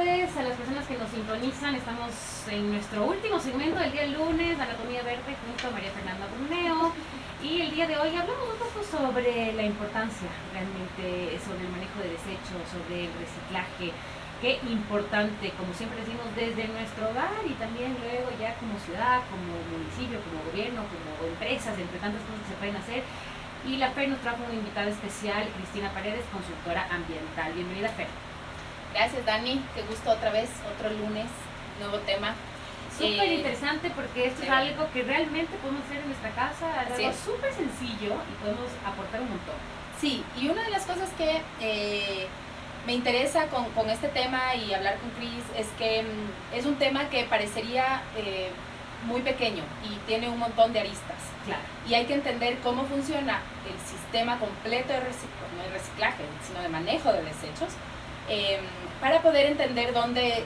tardes a las personas que nos sintonizan. Estamos en nuestro último segmento del día lunes, Anatomía Verde, junto a María Fernanda Bruneo. Y el día de hoy hablamos un poco sobre la importancia, realmente, sobre el manejo de desechos, sobre el reciclaje. Qué importante, como siempre decimos, desde nuestro hogar y también luego ya como ciudad, como municipio, como gobierno, como empresas, entre tantas cosas que se pueden hacer. Y la FER nos trajo una invitada especial, Cristina Paredes, consultora ambiental. Bienvenida, Fer. Gracias, Dani. Qué gusto otra vez, otro lunes, nuevo tema. Súper interesante porque esto es algo que realmente podemos hacer en nuestra casa, algo súper sencillo y podemos aportar un montón. Sí, y una de las cosas que me interesa con este tema y hablar con Cris es que es un tema que parecería muy pequeño y tiene un montón de aristas. Claro. Y hay que entender cómo funciona el sistema completo de no de reciclaje, sino de manejo de desechos, para poder entender dónde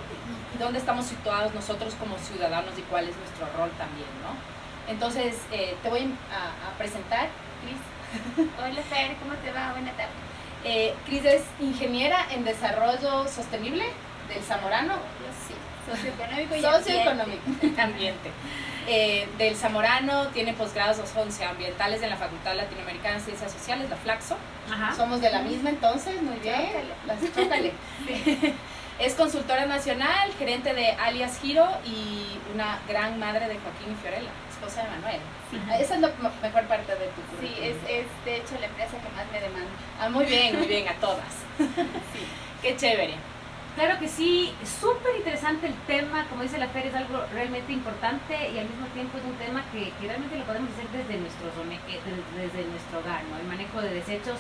estamos situados nosotros como ciudadanos y cuál es nuestro rol también, ¿no? Entonces, te voy a presentar, Cris. Hola, Fer, ¿cómo te va? Buena tarde. Cris es ingeniera en desarrollo sostenible del Zamorano. Sí, socioeconómico y ambiente. Del Zamorano, tiene posgrados socioambientales en la Facultad Latinoamericana de Ciencias Sociales, la Flaxo. Ajá. Somos de la misma entonces, muy bien. Chócale. Sí. Es consultora nacional, gerente de Alias Giro y una gran madre de Joaquín y Fiorella, esposa de Manuel. Sí. Esa es la mejor parte de tu currículum. Sí, es de hecho la empresa que más me demanda. Muy bien, a todas. Sí. Qué chévere. Claro que sí, súper interesante el tema, como dice la Fer, es algo realmente importante y al mismo tiempo es un tema que realmente lo podemos hacer desde nuestro hogar, ¿no? El manejo de desechos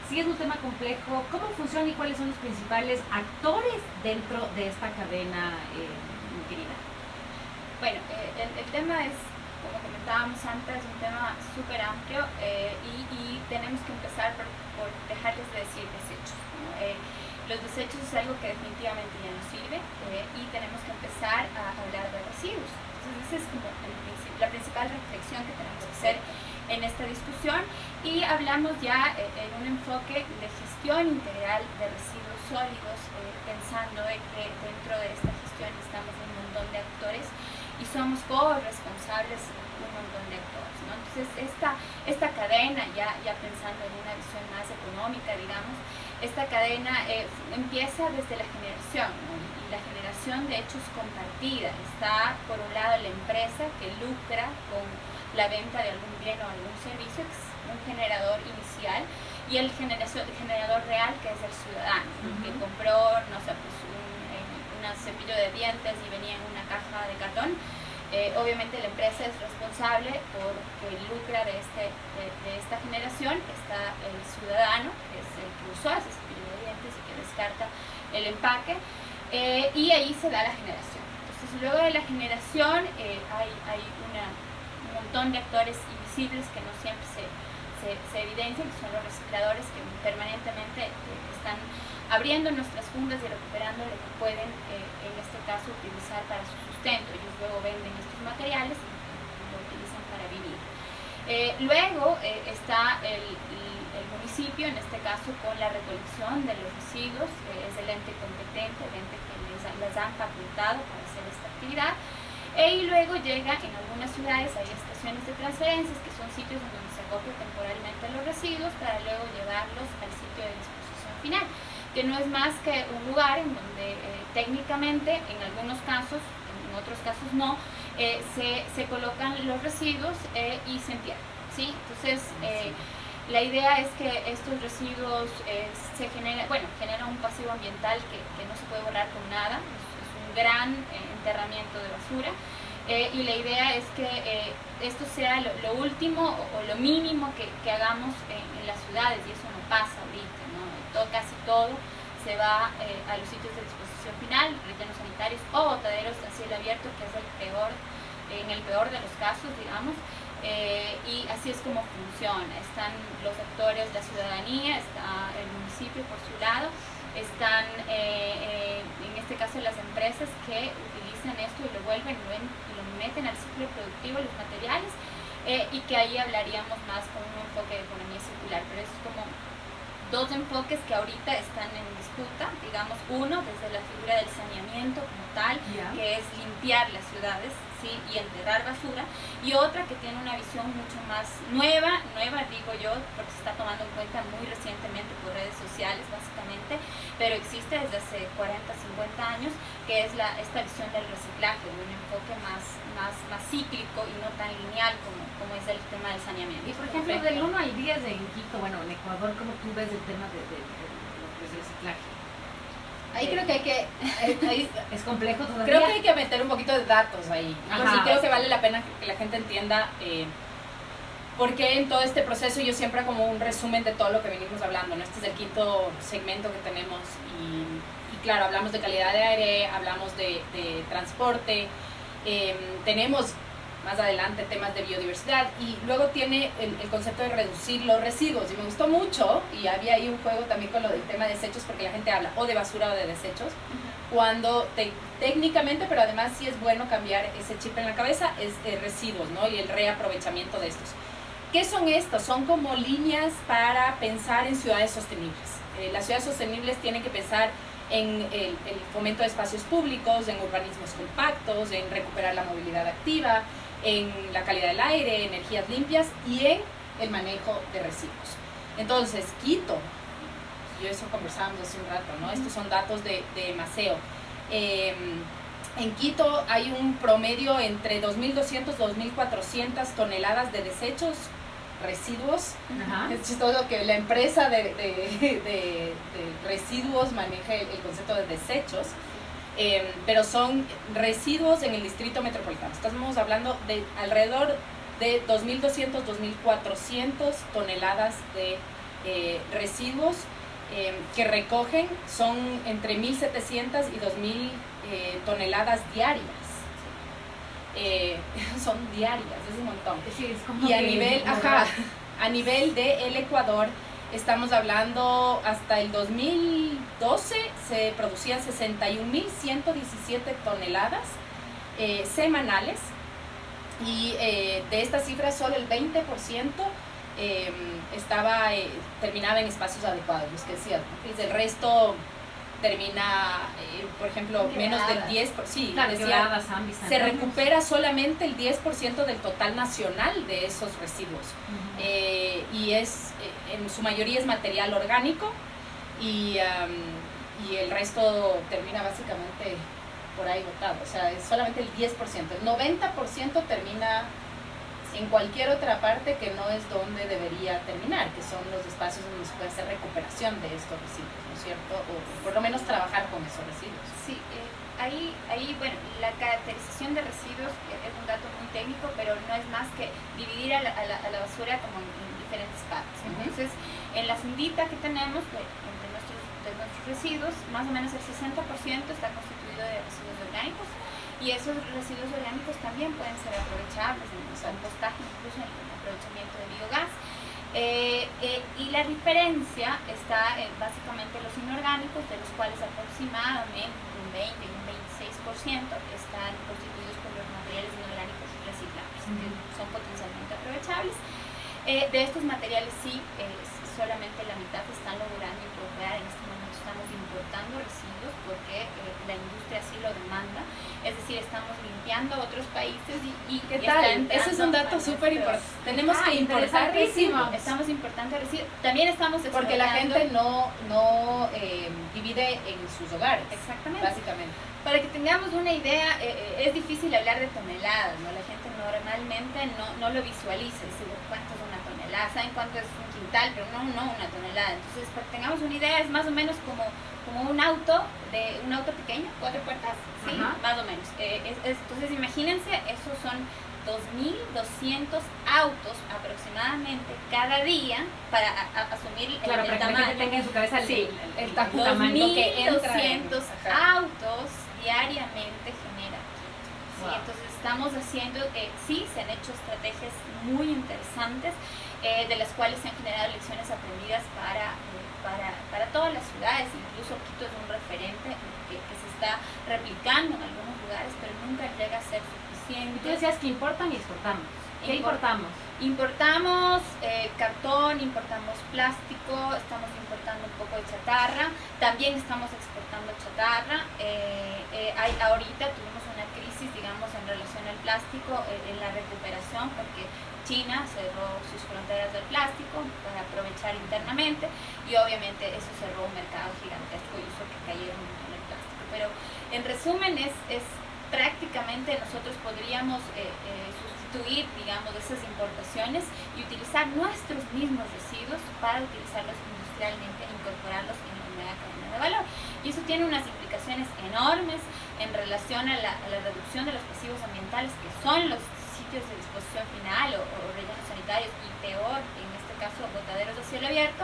sí es un tema complejo. ¿Cómo funciona y cuáles son los principales actores dentro de esta cadena, mi querida? Bueno, el tema es, como comentábamos antes, un tema súper amplio y tenemos que empezar por dejarles de decir desechos, ¿no? Los desechos es algo que definitivamente ya no sirve y tenemos que empezar a hablar de residuos. Entonces, esa es como la principal reflexión que tenemos que hacer en esta discusión y hablamos ya en un enfoque de gestión integral de residuos sólidos, pensando de que dentro de esta gestión estamos un montón de actores y somos corresponsables un montón de actores, ¿no? Entonces, esta cadena, ya pensando en una visión más económica, digamos, esta cadena empieza desde la generación, ¿no? Y la generación de hechos compartida. Está, por un lado, la empresa que lucra con la venta de algún bien o algún servicio, que es un generador inicial, y el generador real, que es el ciudadano, que compró, no sé, pues un cepillo de dientes y venía en una caja de cartón. Obviamente la empresa es responsable porque lucra de esta generación. Está el ciudadano, que es el que usó ese cepillo de dientes y que descarta el empaque, y ahí se da la generación. Entonces, luego de la generación hay un montón de actores invisibles que no siempre se evidencian, que son los recicladores, que permanentemente están abriendo nuestras fundas y recuperando lo que pueden, en este caso, utilizar para su sustento. Ellos luego venden estos materiales y lo utilizan para vivir. Luego está el municipio, en este caso, con la recolección de los residuos, es el ente competente, el ente que les han facultado para hacer esta actividad. Y luego llega, en algunas ciudades hay estaciones de transferencias, que son sitios en donde se acoplan temporalmente los residuos para luego llevarlos al sitio de disposición final, que no es más que un lugar en donde técnicamente, en algunos casos, en otros casos no, se colocan los residuos y se entierran, ¿sí? Entonces, la idea es que estos residuos generan un pasivo ambiental que no se puede borrar con nada. Es un gran enterramiento de basura. Y la idea es que esto sea lo último o lo mínimo que hagamos en las ciudades, y eso no pasa ahorita, ¿no? Casi todo se va a los sitios de disposición final, rellenos sanitarios o botaderos a cielo abierto, que es en el peor de los casos, digamos. Y así es como funciona. Están los actores, la ciudadanía, está el municipio por su lado, están en este caso las empresas que utilizan esto y lo meten al ciclo productivo, los materiales, y que ahí hablaríamos más con un enfoque de economía circular, pero es como dos enfoques que ahorita están en disputa, digamos, uno desde la figura del saneamiento como tal, que es limpiar las ciudades, ¿sí? Y enterrar basura, y otra que tiene una visión mucho más nueva digo yo, porque se está tomando en cuenta muy recientemente por redes sociales básicamente, pero existe desde hace 40, 50 años, que es esta visión del reciclaje, de un enfoque más cíclico y no tan lineal como es el tema del saneamiento. Y por ejemplo, del 1 al 10 en Quito, bueno, en Ecuador, ¿cómo tú ves el tema del reciclaje? Ahí creo que hay que... es complejo todavía. Creo que hay que meter un poquito de datos ahí. Ajá. Sí creo que vale la pena que la gente entienda por qué en todo este proceso. Yo siempre como un resumen de todo lo que venimos hablando, ¿no? Este es el quinto segmento que tenemos y claro, hablamos de calidad de aire, hablamos de transporte, tenemos más adelante temas de biodiversidad y luego tiene el concepto de reducir los residuos y me gustó mucho y había ahí un juego también con lo del tema de desechos porque la gente habla o de basura o de desechos cuando técnicamente, pero además sí es bueno cambiar ese chip en la cabeza, es residuos, ¿no? Y el reaprovechamiento de estos. ¿Qué son estos? Son como líneas para pensar en ciudades sostenibles. Las ciudades sostenibles tienen que pensar en el fomento de espacios públicos, en urbanismos compactos, en recuperar la movilidad activa, en la calidad del aire, energías limpias y en el manejo de residuos. Entonces, Quito, y eso conversábamos hace un rato, ¿no? Estos son datos de Maceo. En Quito hay un promedio entre 2.200 y 2.400 toneladas de desechos, residuos. Ajá. Es chistoso que la empresa de residuos maneje el concepto de desechos. Pero son residuos en el distrito metropolitano. Estamos hablando de alrededor de 2.200, 2.400 toneladas de residuos que recogen, son entre 1.700 y 2.000 toneladas diarias. Son diarias, es un montón. Sí, es como y a nivel de el Ecuador, estamos hablando hasta el 2012 se producían 61.117 toneladas semanales y de estas cifras solo el 20% terminaba en espacios adecuados, es que decía, el resto termina, por ejemplo, menos del 10%, sí, claro, decía, se recupera solamente el 10% del total nacional de esos residuos. Y es, en su mayoría es material orgánico y el resto termina básicamente por ahí botado, o sea, es solamente el 10%, el 90% termina en cualquier otra parte que no es donde debería terminar, que son los espacios donde se puede hacer recuperación de estos residuos, ¿no es cierto? O por lo menos trabajar con esos residuos. Sí, ahí, bueno, la caracterización de residuos es un dato muy técnico, pero no es más que dividir a la basura como en diferentes partes. Entonces, en la fundita que tenemos de nuestros residuos, más o menos el 60% está constituido de residuos orgánicos. Y esos residuos orgánicos también pueden ser aprovechables en el compostaje, incluso en el aprovechamiento de biogás. Y la diferencia está básicamente en los inorgánicos, de los cuales aproximadamente un 20 y un 26% están constituidos por los materiales inorgánicos reciclables, que son potencialmente aprovechables. De estos materiales sí, solamente la mitad se están logrando incorporar. En este momento estamos importando residuos porque la industria así lo demanda. Es decir, estamos limpiando a otros países y ¿qué tal? Ese es un dato súper importante. Tenemos que importar residuos. Estamos importando residuos. También estamos porque la gente no divide en sus hogares. Exactamente. Básicamente. Para que tengamos una idea, es difícil hablar de toneladas, ¿no? La gente normalmente no lo visualiza, dice, ¿cuánto es una tonelada? ¿Saben cuánto es un quintal? Pero no una tonelada. Entonces, para que tengamos una idea, es más o menos como un auto pequeño, 4 puertas, ¿sí? Más o menos. Entonces, imagínense, esos son 2.200 autos aproximadamente cada día para asumir claro, el para tamaño. Que la gente tenga en su cabeza el tamaño que entra. 2.200 autos diariamente generan. Wow. ¿Sí? Entonces estamos haciendo, sí, se han hecho estrategias muy interesantes, de las cuales se han generado lecciones aprendidas para todas las ciudades. Incluso Quito es un referente que se está replicando en algunos lugares, pero nunca llega a ser suficiente. Y tú decías que importan y exportamos. ¿Qué importamos? Importamos cartón, importamos plástico, estamos importando un poco de chatarra, también estamos exportando chatarra. Ahorita tuvimos una crisis, digamos, en relación al plástico, en la recuperación, porque China cerró sus fronteras del plástico para aprovechar internamente y obviamente eso cerró un mercado gigantesco y hizo que cayera un montón el plástico. Pero en resumen es prácticamente nosotros podríamos sustituir, digamos, esas importaciones y utilizar nuestros mismos residuos para utilizarlos industrialmente e incorporarlos en la nueva cadena de valor. Y eso tiene unas implicaciones enormes en relación a la reducción de los pasivos ambientales, que son los sitios de disposición final o rellenos sanitarios, y peor, en este caso, botaderos de cielo abierto.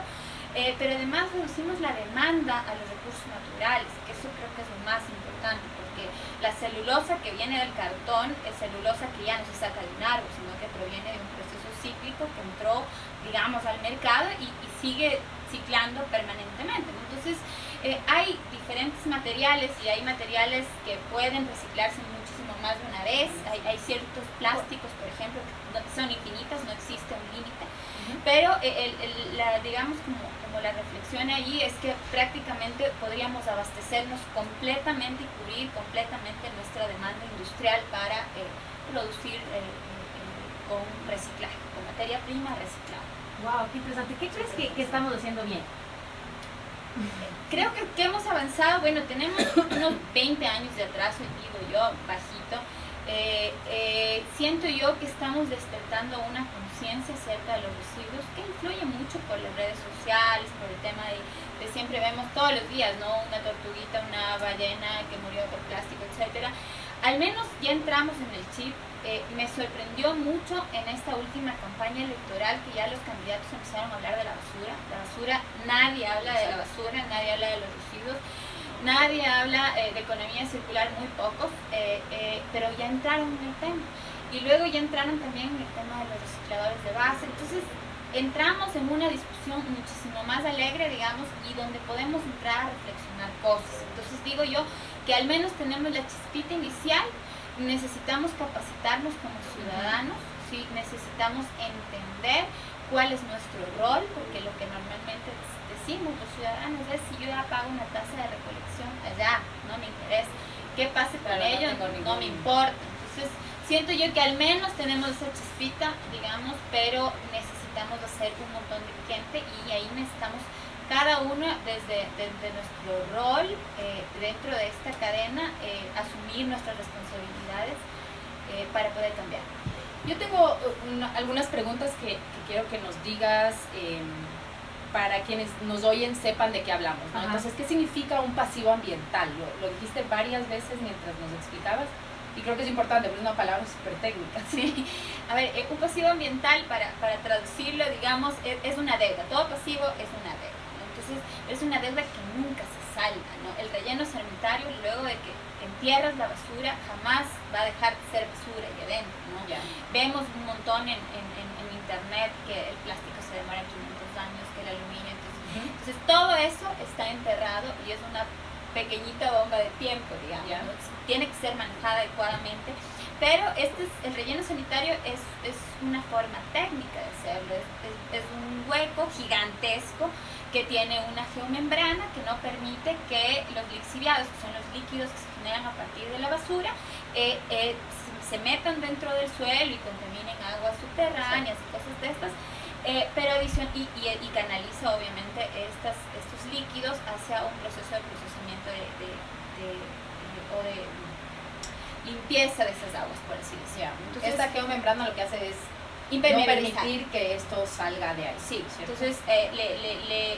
Pero además reducimos la demanda a los recursos naturales, que eso creo que es lo más importante, porque la celulosa que viene del cartón es celulosa que ya no se saca de un árbol, sino que proviene de un proceso cíclico que entró, digamos, al mercado y sigue ciclando permanentemente. Entonces, hay diferentes materiales y hay materiales que pueden reciclarse muchísimo más de una vez. Hay ciertos plásticos, por ejemplo, que son infinitas, no existe un límite. Pero digamos como la reflexión allí es que prácticamente podríamos abastecernos completamente y cubrir completamente nuestra demanda industrial para producir con reciclaje, con materia prima reciclada. Wow, qué interesante. ¿Qué crees que estamos haciendo bien? Creo que hemos avanzado, bueno, tenemos unos 20 años de atraso, digo yo, bajito. Siento yo que estamos despertando una conciencia acerca de los residuos que influye mucho por las redes sociales, por el tema de siempre vemos todos los días, ¿no? Una tortuguita, una ballena que murió por plástico, etcétera. Al menos ya entramos en el chip. Me sorprendió mucho en esta última campaña electoral que ya los candidatos empezaron a hablar de la basura. La basura, nadie habla de la basura, nadie habla de los residuos. Nadie habla de economía circular, muy pocos, pero ya entraron en el tema. Y luego ya entraron también en el tema de los recicladores de base. Entonces, entramos en una discusión muchísimo más alegre, digamos, y donde podemos entrar a reflexionar cosas. Entonces, digo yo que al menos tenemos la chispita inicial. Necesitamos capacitarnos como ciudadanos, ¿sí? Necesitamos entender cuál es nuestro rol, porque lo que normalmente decimos los ciudadanos es: si yo ya pago una tasa de recolección allá, no me interesa, qué pase con ello, no me importa. Entonces siento yo que al menos tenemos esa chispita, digamos, pero necesitamos hacer un montón de gente y ahí necesitamos cada uno desde nuestro rol dentro de esta cadena, asumir nuestras responsabilidades para poder cambiar. Yo tengo algunas preguntas que quiero que nos digas para quienes nos oyen sepan de qué hablamos, ¿no? Entonces, ¿qué significa un pasivo ambiental? Lo dijiste varias veces mientras nos explicabas y creo que es importante porque es una palabra súper técnica. Sí. A ver, un pasivo ambiental, para traducirlo, digamos, es una deuda. Todo pasivo es una deuda. Entonces, es una deuda que nunca se salda, ¿no? El relleno sanitario, luego de que entierras la basura, jamás va a dejar de ser basura y adentro, ¿no? Yeah. Vemos un montón en internet que el plástico se demora 500 años, que el aluminio, entonces todo eso está enterrado y es una pequeñita bomba de tiempo, digamos, Yeah. ¿no? Tiene que ser manejada adecuadamente, pero el relleno sanitario es una forma técnica de hacerlo, es un hueco gigantesco que tiene una geomembrana que no permite que los lixiviados, que son los líquidos que se generan a partir de la basura, se metan dentro del suelo y contaminen aguas subterráneas y cosas de estas, pero y canaliza obviamente estos líquidos hacia un proceso de procesamiento o de limpieza de esas aguas, por así decirlo. Entonces, esta geomembrana lo que hace es no permitir que esto salga de ahí. Sí, ¿cierto? entonces le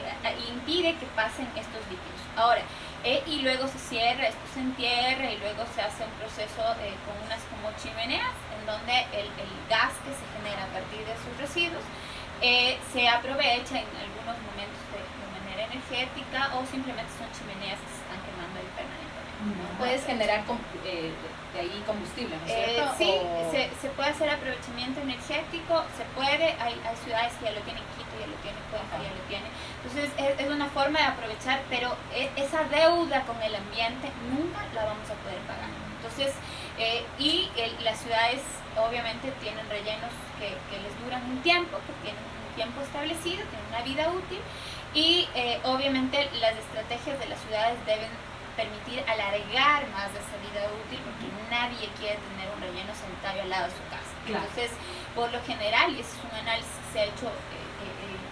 impide que pasen estos líquidos. Ahora, y luego se cierra, esto se entierra y luego se hace un proceso con unas como chimeneas en donde el gas que se genera a partir de sus residuos se aprovecha en algunos momentos de manera energética, o simplemente son chimeneas que se están quemando ahí permanentemente, ¿no? Puedes generar de ahí combustible, ¿no es cierto? Sí, se puede hacer aprovechamiento energético, se puede, hay ciudades que ya lo tienen, Quito ya lo tiene, Cuenca ya lo tiene. Entonces es una forma de aprovechar, pero esa deuda con el ambiente nunca la vamos a poder pagar. Entonces Las ciudades obviamente tienen rellenos que les duran un tiempo, que tienen un tiempo establecido, tienen una vida útil, y obviamente las estrategias de las ciudades deben permitir alargar más esa vida útil, porque nadie quiere tener un relleno sanitario al lado de su casa. Claro. Entonces, por lo general, y ese es un análisis que se ha hecho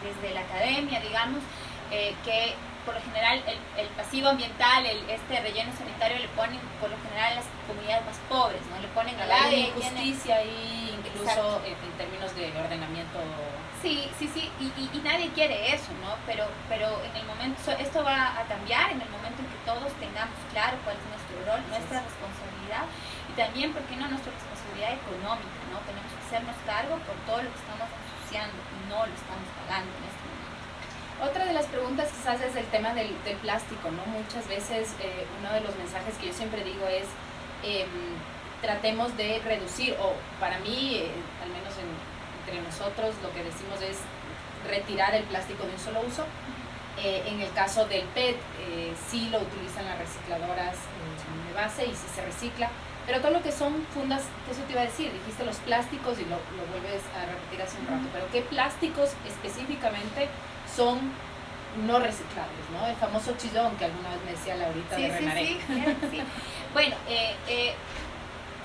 desde la academia, digamos, que por lo general el pasivo ambiental, este relleno sanitario le ponen por lo general a las comunidades más pobres, ¿no? Le ponen a la injusticia ahí, incluso en términos de ordenamiento. Sí, y nadie quiere eso, ¿no? Pero en el momento, esto va a cambiar en el momento en que todos tengamos claro cuál es nuestro rol, nuestra responsabilidad, y también, ¿por qué no?, nuestra responsabilidad económica, ¿no? Tenemos que hacernos cargo por todo lo que estamos ensuciando y no lo estamos pagando en este momento. Otra de las preguntas quizás es el tema del plástico, ¿no? Muchas veces uno de los mensajes que yo siempre digo es tratemos de reducir, o para mí, al menos entre nosotros, lo que decimos es retirar el plástico de un solo uso. En el caso del PET, sí lo utilizan las recicladoras de base y sí se recicla, pero todo lo que son fundas, eso te iba a decir, dijiste los plásticos y lo vuelves a repetir hace un rato, pero ¿qué plásticos específicamente son no reciclables, ¿no? El famoso chillón que alguna vez me decía Laurita de Renaré. Sí. Bueno,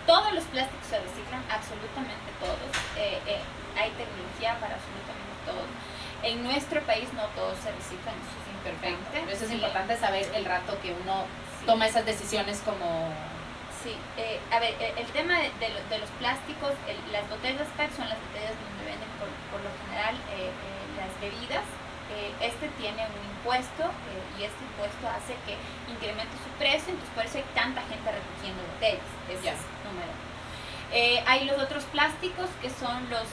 todos los plásticos se reciclan, absolutamente todos. Hay tecnología para absolutamente todos. En nuestro país no todos se reciclan, eso es importante. Pero eso es importante saber el rato que uno toma esas decisiones como... Sí, a ver, el tema de los plásticos, las botellas PET son las botellas donde venden por lo general las bebidas. Este tiene un impuesto y este impuesto hace que incremente su precio, entonces por eso hay tanta gente recogiendo botellas. Ese es número uno. Hay los otros plásticos que son los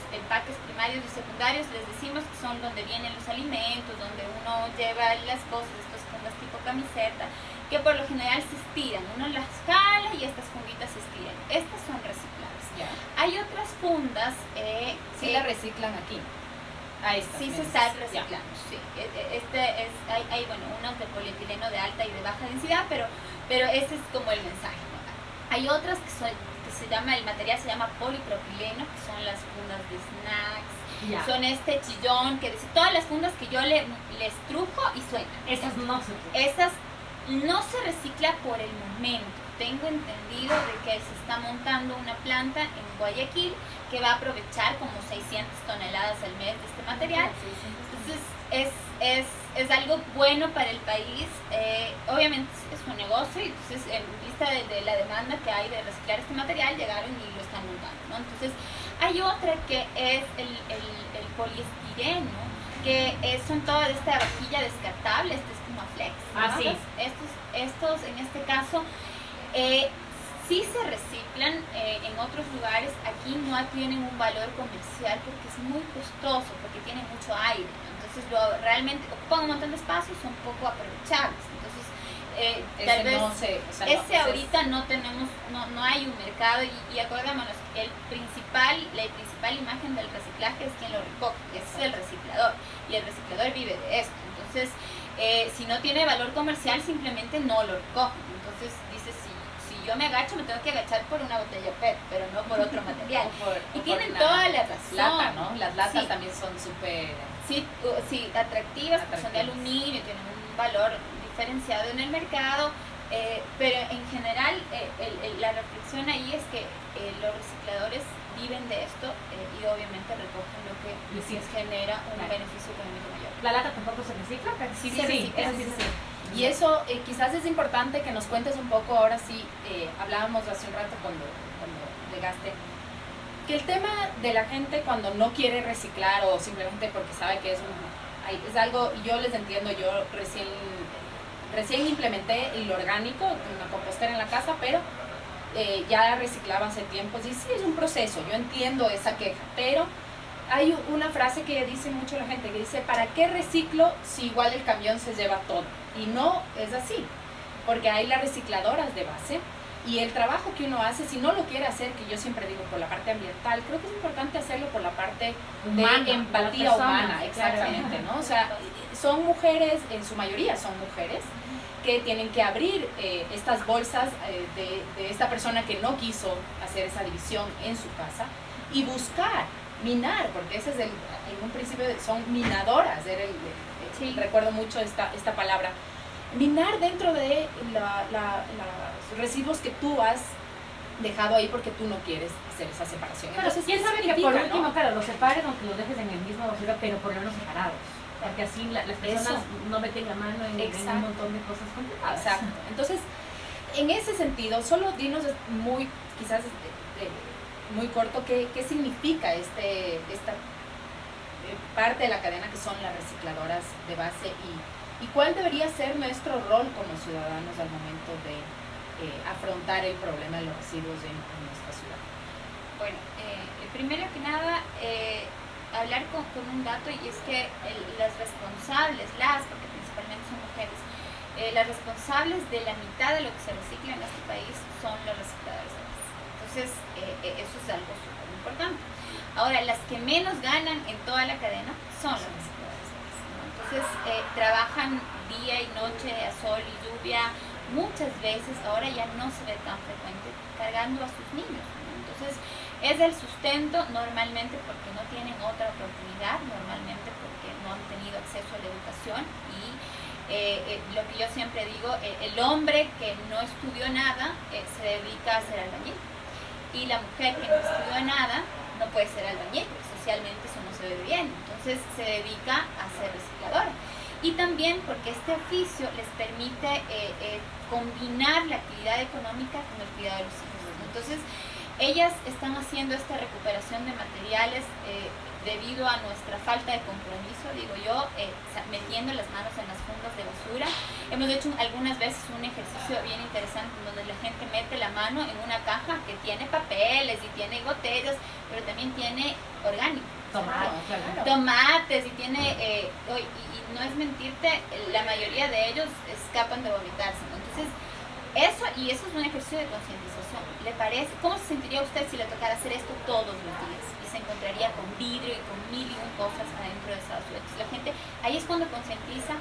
empaques primarios y secundarios, les decimos que son donde vienen los alimentos, donde uno lleva las cosas, estas fundas tipo camiseta, que por lo general se estiran, uno las jala y estas funditas se estiran. Estas son reciclables. Hay otras fundas... sí las reciclan aquí. Sí se está reciclando, sí. Hay bueno, unos de polietileno de alta y de baja densidad, pero ese es como el mensaje, ¿no? Hay otras el material se llama polipropileno, que son las fundas de snacks, son este chillón, que dice, todas las fundas que yo les trujo y suenan. Esas no se recicla por el momento. Tengo entendido de que se está montando una planta en Guayaquil que va a aprovechar como 600 toneladas al mes de este material. Entonces es algo bueno para el país. Obviamente es un negocio, y entonces en vista de la demanda que hay de reciclar este material, llegaron y lo están montando, ¿no? Entonces hay otra que es el poliestireno, que son toda esta vajilla descartable, este es como flex, ¿no? Así es. Estos en este caso sí se reciclan en otros lugares. Aquí no tienen un valor comercial porque es muy costoso, porque tienen mucho aire, ¿no? Entonces realmente ocupan un montón de espacio y son poco aprovechables. Entonces tal vez ahorita no tenemos, no hay un mercado, y acordémonos, la principal imagen del reciclaje es quien lo recoge, es el reciclador, y el reciclador vive de esto. Entonces si no tiene valor comercial, simplemente no lo recoge. Entonces dice, si yo me agacho, me tengo que agachar por una botella PET, pero no por otro material. Y tienen toda la razón. Lata, ¿no? Las latas también son súper... Sí, atractivas, porque son de aluminio, tienen un valor diferenciado en el mercado, pero en general la reflexión ahí es que los recicladores viven de esto y obviamente recogen lo que les genera un beneficio económico mayor. ¿La lata tampoco se recicla? Sí, se recicla. Y eso quizás es importante que nos cuentes un poco, ahora sí, hablábamos hace un rato cuando llegaste, que el tema de la gente cuando no quiere reciclar o simplemente porque sabe que es algo, yo les entiendo, yo recién implementé el orgánico, una compostera en la casa, pero ya reciclaba hace tiempo, y sí es un proceso, yo entiendo esa queja, pero hay una frase que dice mucho la gente, que dice, ¿para qué reciclo si igual el camión se lleva todo? Y no es así, porque hay las recicladoras de base, y el trabajo que uno hace, si no lo quiere hacer, que yo siempre digo por la parte ambiental, creo que es importante hacerlo por la parte humana, de empatía humana, exactamente, ¿no? O sea, son mujeres, en su mayoría son mujeres, que tienen que abrir estas bolsas de esta persona que no quiso hacer esa división en su casa y buscar, minar, porque ese es en un principio son minadoras, Sí. recuerdo mucho esta palabra, minar dentro de los residuos que tú has dejado ahí porque tú no quieres hacer esa separación. Pero Entonces, quién ¿qué sabe que significa, por no? último, claro, los separes aunque los dejes en el mismo basura, pero por lo menos separados. Porque así las personas Eso. no meten la mano en Exacto. un montón de cosas complicadas. Exacto. Entonces, en ese sentido, solo dinos muy, quizás muy corto, qué significa esta parte de la cadena que son las recicladoras de base y cuál debería ser nuestro rol como ciudadanos al momento de afrontar el problema de los residuos en nuestra ciudad. Bueno, primero que nada, hablar con un dato, y es que las responsables, porque principalmente son mujeres, las responsables de la mitad de lo que se recicla en este país son los recicladores de base. Entonces, eso es algo súper importante. Ahora, las que menos ganan en toda la cadena son los recicladores de base, ¿no? Entonces, trabajan día y noche a sol y lluvia, muchas veces, ahora ya no se ve tan frecuente, cargando a sus niños, ¿no? Entonces, es el sustento normalmente porque no tienen otra oportunidad, normalmente porque no han tenido acceso a la educación y lo que yo siempre digo, el hombre que no estudió nada se dedica a ser albañil y la mujer que no estudió nada no puede ser albañil porque socialmente eso no se ve bien, entonces se dedica a ser recicladora. Y también porque este oficio les permite combinar la actividad económica con el cuidado de los hijos, ¿no? Entonces, ellas están haciendo esta recuperación de materiales debido a nuestra falta de compromiso, digo yo, metiendo las manos en las fundas de basura. Hemos hecho algunas veces un ejercicio bien interesante en donde la gente mete la mano en una caja que tiene papeles y tiene botellas, pero también tiene orgánico. Tomates y tiene, y no es mentirte, la mayoría de ellos escapan de vomitarse, ¿no? Entonces, eso es un ejercicio de concientización. ¿Le parece? ¿Cómo se sentiría usted si le tocara hacer esto todos los días? Y se encontraría con vidrio y con mil y un cosas adentro de esa basura. Entonces la gente, ahí es cuando concientiza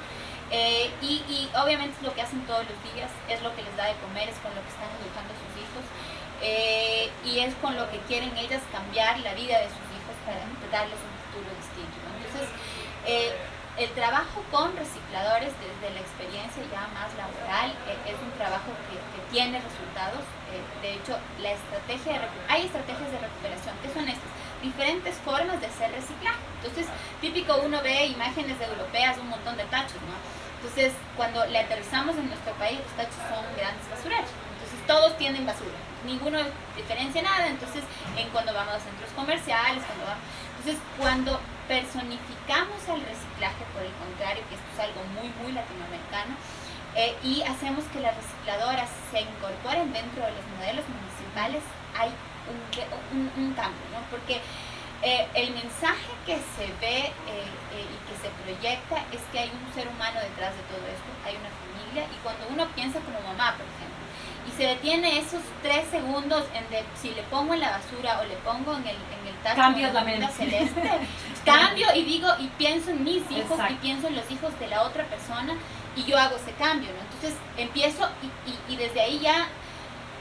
y obviamente lo que hacen todos los días es lo que les da de comer, es con lo que están educando a sus hijos y es con lo que quieren ellas cambiar la vida de sus hijos para darles un futuro distinto, ¿no? Entonces, el trabajo con recicladores desde la experiencia ya más laboral es un trabajo que tiene resultados. De hecho, hay estrategias de recuperación. ¿Qué son estas? Diferentes formas de hacer reciclaje. Entonces, típico uno ve imágenes europeas, un montón de tachos, ¿no? Entonces, cuando le aterrizamos en nuestro país, los tachos son grandes basureros. Entonces, todos tienen basura. Ninguno diferencia nada. Entonces, cuando vamos a centros comerciales, cuando personificamos el reciclaje, por el contrario, que esto es algo muy, muy latinoamericano, y hacemos que las recicladoras se incorporen dentro de los modelos municipales, hay un cambio, ¿no? Porque el mensaje que se ve y que se proyecta es que hay un ser humano detrás de todo esto, hay una familia, y cuando uno piensa como mamá, por ejemplo, y se detiene esos 3 segundos si le pongo en la basura o le pongo en el tacho, cambios la mente celeste, cambio y digo y pienso en mis hijos. Exacto. Y pienso en los hijos de la otra persona y yo hago ese cambio, ¿no? Entonces empiezo y desde ahí ya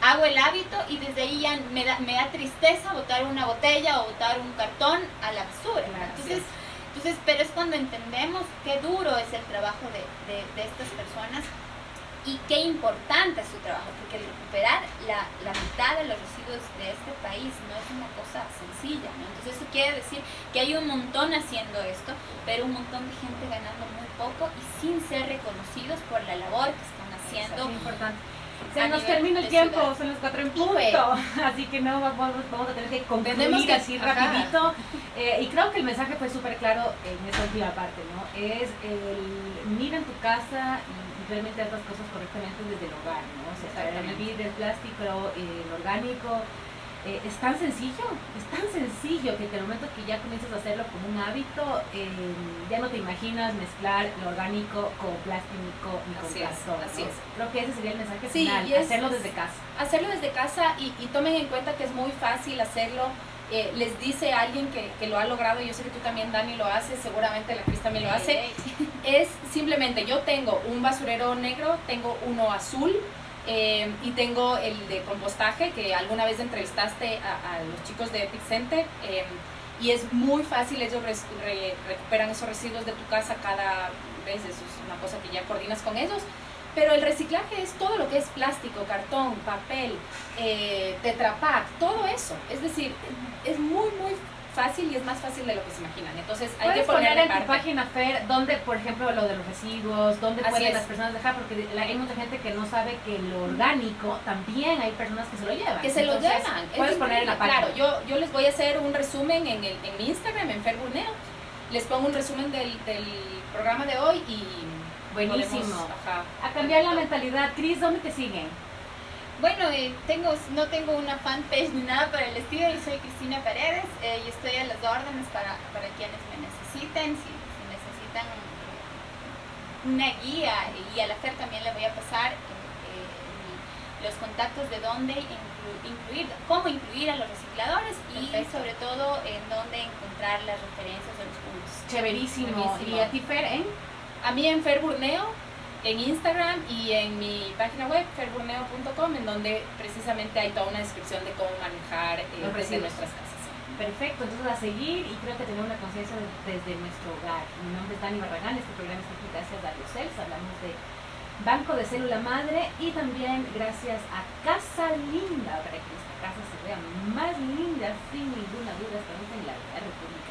hago el hábito y desde ahí ya me da tristeza botar una botella o botar un cartón a la basura, ¿no? Entonces, pero es cuando entendemos qué duro es el trabajo de estas personas y qué importante es su trabajo, porque recuperar la mitad de los residuos de este país no es una cosa sencilla, ¿no? Entonces eso quiere decir que hay un montón haciendo esto, pero un montón de gente ganando muy poco y sin ser reconocidos por la labor que están haciendo. Es importante. Se nos termina el tiempo, son las 4 en punto, así que no vamos a tener que concluir así rapidito. Y creo que el mensaje fue súper claro en esta última parte, ¿no? Es mira en tu casa y realmente haz las cosas correctamente desde el hogar, ¿no? O sea, el vidrio, el plástico, el orgánico. Es tan sencillo que en el momento que ya comienzas a hacerlo como un hábito, ya no te imaginas mezclar lo orgánico con plástico y con cartón. Así es. Creo que ese sería el mensaje final, hacerlo desde casa. Hacerlo desde casa y tomen en cuenta que es muy fácil hacerlo les dice a alguien que lo ha logrado, yo sé que tú también, Dani, lo haces, seguramente la Cris también lo hace, es simplemente yo tengo un basurero negro, tengo uno azul, y tengo el de compostaje, que alguna vez entrevistaste a los chicos de Epic Center, y es muy fácil, ellos recuperan esos residuos de tu casa cada vez, eso es una cosa que ya coordinas con ellos. Pero el reciclaje es todo lo que es plástico, cartón, papel, Tetra Pak, todo eso. Es decir, es muy fácil y es más fácil de lo que se imaginan. Entonces hay que poner ponerle en parte. tu página, Fer, donde, por ejemplo, lo de los residuos, donde Así pueden es. las personas dejar, porque hay mucha gente que no sabe que lo orgánico también hay personas que se lo llevan. Que se lo Entonces, llevan. Puedes Es poner en la página. Claro, yo les voy a hacer un resumen en mi Instagram, en Fer Burneo. Les pongo un resumen del programa de hoy y Buenísimo. Podemos, A cambiar la mentalidad. Cris, ¿dónde te siguen? Bueno, no tengo una fanpage ni nada por el estilo, yo soy Cristina Paredes y estoy a las órdenes para quienes me necesiten, si necesitan una guía, y a la Fer también le voy a pasar los contactos de dónde incluir, cómo incluir a los recicladores y sobre todo en dónde encontrar las referencias de los puntos. Chéverísimo. Buenísimo. ¿Y a ti, Fer, A mí en Fer Burneo, en Instagram y en mi página web, ferburneo.com, en donde precisamente hay toda una descripción de cómo manejar Los desde residuos. nuestras casas. Perfecto, entonces a seguir y creo que tener una conciencia desde nuestro hogar. Mi nombre es Dani Barragán, este programa está aquí gracias a Dario Cels, hablamos de Banco de Célula Madre y también gracias a Casa Linda, para que nuestra casa se vea más linda sin ninguna duda, estamos en la República